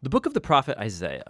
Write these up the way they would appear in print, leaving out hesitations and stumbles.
The book of the prophet Isaiah.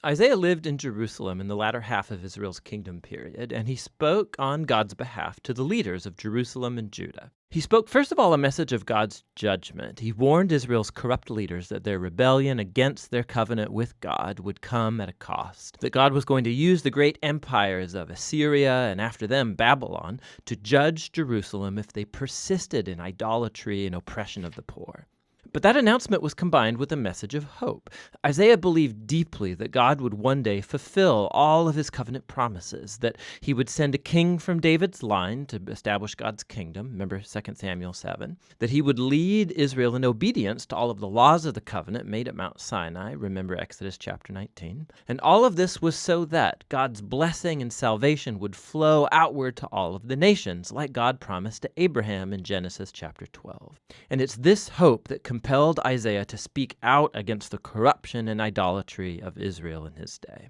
Isaiah lived in Jerusalem in the latter half of Israel's kingdom period, and he spoke on God's behalf to the leaders of Jerusalem and Judah. He spoke, first of all, a message of God's judgment. He warned Israel's corrupt leaders that their rebellion against their covenant with God would come at a cost, that God was going to use the great empires of Assyria and after them Babylon to judge Jerusalem if they persisted in idolatry and oppression of the poor. But that announcement was combined with a message of hope. Isaiah believed deeply that God would one day fulfill all of his covenant promises, that he would send a king from David's line to establish God's kingdom, remember 2 Samuel 7, that he would lead Israel in obedience to all of the laws of the covenant made at Mount Sinai, remember Exodus chapter 19. And all of this was so that God's blessing and salvation would flow outward to all of the nations, like God promised to Abraham in Genesis chapter 12. And it's this hope that compelled Isaiah to speak out against the corruption and idolatry of Israel in his day.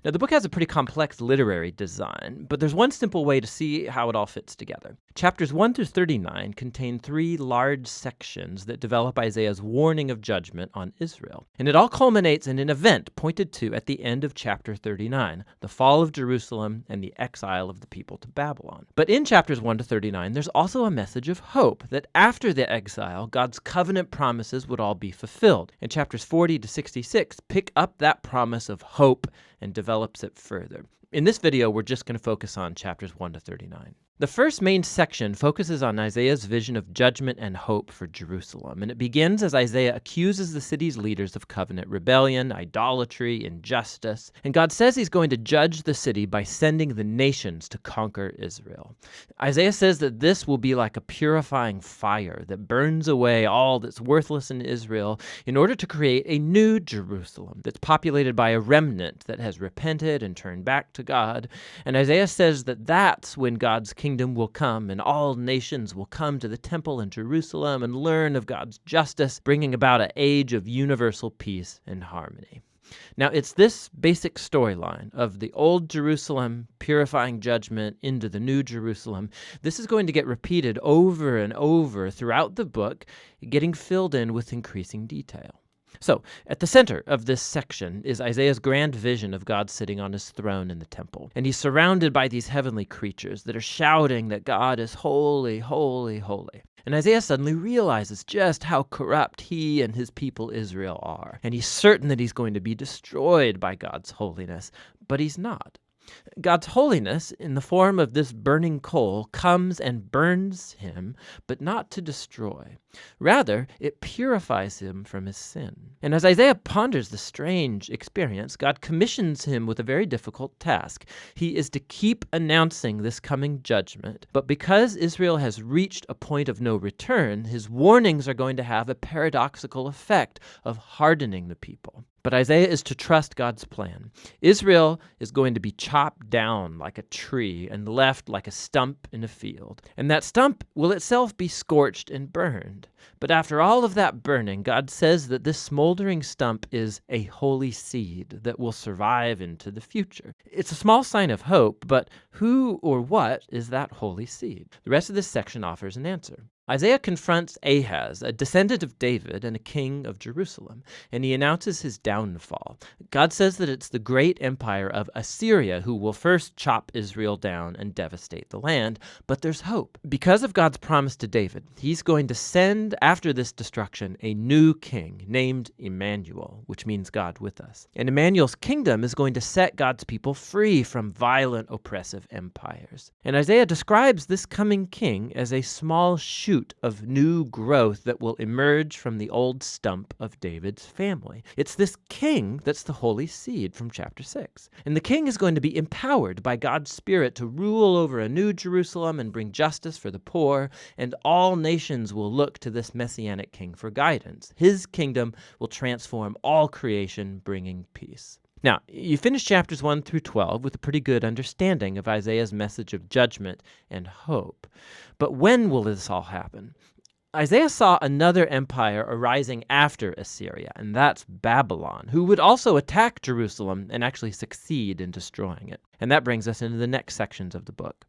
Now, the book has a pretty complex literary design, but there's one simple way to see how it all fits together. Chapters 1 through 39 contain 3 large sections that develop Isaiah's warning of judgment on Israel. And it all culminates in an event pointed to at the end of chapter 39, the fall of Jerusalem and the exile of the people to Babylon. But in chapters 1 to 39, there's also a message of hope that after the exile, God's covenant promises would all be fulfilled. And chapters 40 to 66 pick up that promise of hope and develops it further. In this video, we're just going to focus on chapters 1 to 39. The first main section focuses on Isaiah's vision of judgment and hope for Jerusalem, and it begins as Isaiah accuses the city's leaders of covenant rebellion, idolatry, injustice, and God says he's going to judge the city by sending the nations to conquer Israel. Isaiah says that this will be like a purifying fire that burns away all that's worthless in Israel in order to create a new Jerusalem that's populated by a remnant that has repented and turned back to God. And Isaiah says that that's when God's kingdom will come and all nations will come to the temple in Jerusalem and learn of God's justice, bringing about an age of universal peace and harmony. Now, it's this basic storyline of the old Jerusalem purifying judgment into the new Jerusalem. This is going to get repeated over and over throughout the book, getting filled in with increasing detail. So, at the center of this section is Isaiah's grand vision of God sitting on his throne in the temple. And he's surrounded by these heavenly creatures that are shouting that God is holy, holy, holy. And Isaiah suddenly realizes just how corrupt he and his people Israel are. And he's certain that he's going to be destroyed by God's holiness, but he's not. God's holiness, in the form of this burning coal, comes and burns him, but not to destroy. Rather, it purifies him from his sin. And as Isaiah ponders the strange experience, God commissions him with a very difficult task. He is to keep announcing this coming judgment, but because Israel has reached a point of no return, his warnings are going to have a paradoxical effect of hardening the people. But Isaiah is to trust God's plan. Israel is going to be chopped down like a tree and left like a stump in a field. And that stump will itself be scorched and burned. But after all of that burning, God says that this smoldering stump is a holy seed that will survive into the future. It's a small sign of hope, but who or what is that holy seed? The rest of this section offers an answer. Isaiah confronts Ahaz, a descendant of David and a king of Jerusalem, and he announces his downfall. God says that it's the great empire of Assyria who will first chop Israel down and devastate the land, but there's hope. Because of God's promise to David, he's going to send after this destruction a new king named Emmanuel, which means God with us. And Emmanuel's kingdom is going to set God's people free from violent, oppressive empires. And Isaiah describes this coming king as a small shoot of new growth that will emerge from the old stump of David's family. It's this king that's the holy seed from chapter 6. And the king is going to be empowered by God's Spirit to rule over a new Jerusalem and bring justice for the poor, and all nations will look to this messianic king for guidance. His kingdom will transform all creation, bringing peace. Now, you finish chapters 1 through 12 with a pretty good understanding of Isaiah's message of judgment and hope. But when will this all happen? Isaiah saw another empire arising after Assyria, and that's Babylon, who would also attack Jerusalem and actually succeed in destroying it. And that brings us into the next sections of the book.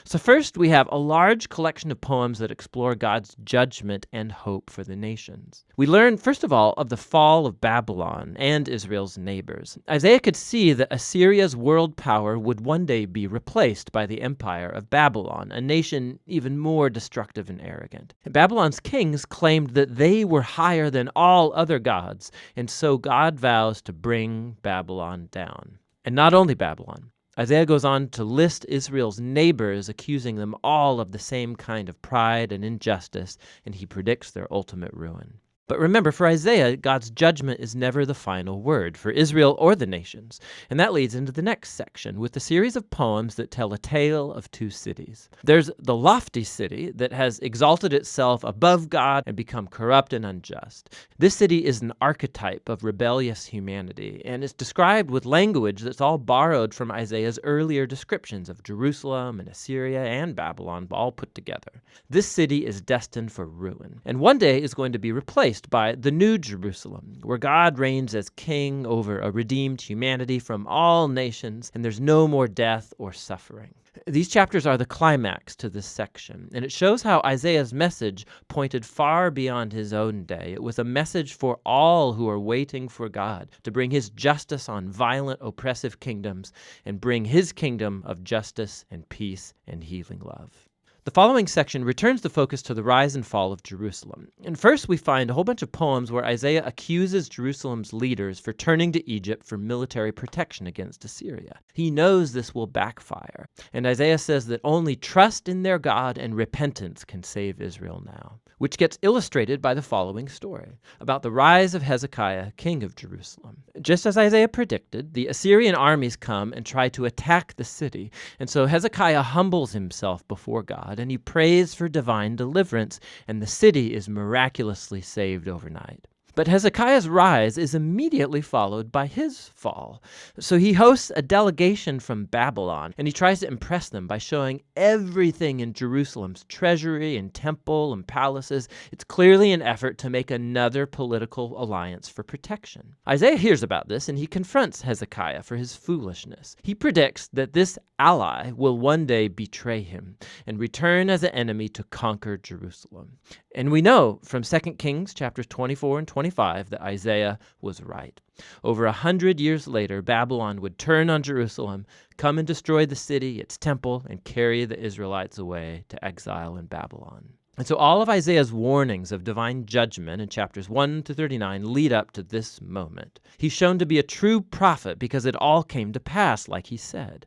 So first, we have a large collection of poems that explore God's judgment and hope for the nations. We learn, first of all, of the fall of Babylon and Israel's neighbors. Isaiah could see that Assyria's world power would one day be replaced by the empire of Babylon, a nation even more destructive and arrogant. Babylon's kings claimed that they were higher than all other gods, and so God vows to bring Babylon down. And not only Babylon. Isaiah goes on to list Israel's neighbors, accusing them all of the same kind of pride and injustice, and he predicts their ultimate ruin. But remember, for Isaiah, God's judgment is never the final word for Israel or the nations. And that leads into the next section with a series of poems that tell a tale of two cities. There's the lofty city that has exalted itself above God and become corrupt and unjust. This city is an archetype of rebellious humanity, and it's described with language that's all borrowed from Isaiah's earlier descriptions of Jerusalem and Assyria and Babylon, all put together. This city is destined for ruin, and one day is going to be replaced by the New Jerusalem, where God reigns as king over a redeemed humanity from all nations, and there's no more death or suffering. These chapters are the climax to this section, and it shows how Isaiah's message pointed far beyond his own day. It was a message for all who are waiting for God to bring his justice on violent, oppressive kingdoms and bring his kingdom of justice and peace and healing love. The following section returns the focus to the rise and fall of Jerusalem. And first we find a whole bunch of poems where Isaiah accuses Jerusalem's leaders for turning to Egypt for military protection against Assyria. He knows this will backfire, and Isaiah says that only trust in their God and repentance can save Israel now, which gets illustrated by the following story about the rise of Hezekiah, king of Jerusalem. Just as Isaiah predicted, the Assyrian armies come and try to attack the city, and so Hezekiah humbles himself before God, and he prays for divine deliverance, and the city is miraculously saved overnight. But Hezekiah's rise is immediately followed by his fall. So he hosts a delegation from Babylon, and he tries to impress them by showing everything in Jerusalem's treasury and temple and palaces. It's clearly an effort to make another political alliance for protection. Isaiah hears about this, and he confronts Hezekiah for his foolishness. He predicts that this ally will one day betray him and return as an enemy to conquer Jerusalem. And we know from 2 Kings chapters 24 and 25 that Isaiah was right. Over 100 years later, Babylon would turn on Jerusalem, come and destroy the city, its temple, and carry the Israelites away to exile in Babylon. And so all of Isaiah's warnings of divine judgment in chapters 1 to 39 lead up to this moment. He's shown to be a true prophet because it all came to pass like he said.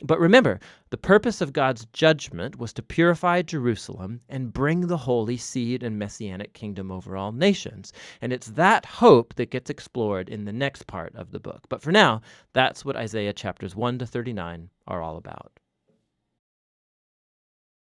But remember, the purpose of God's judgment was to purify Jerusalem and bring the holy seed and messianic kingdom over all nations. And it's that hope that gets explored in the next part of the book. But for now, that's what Isaiah chapters 1 to 39 are all about.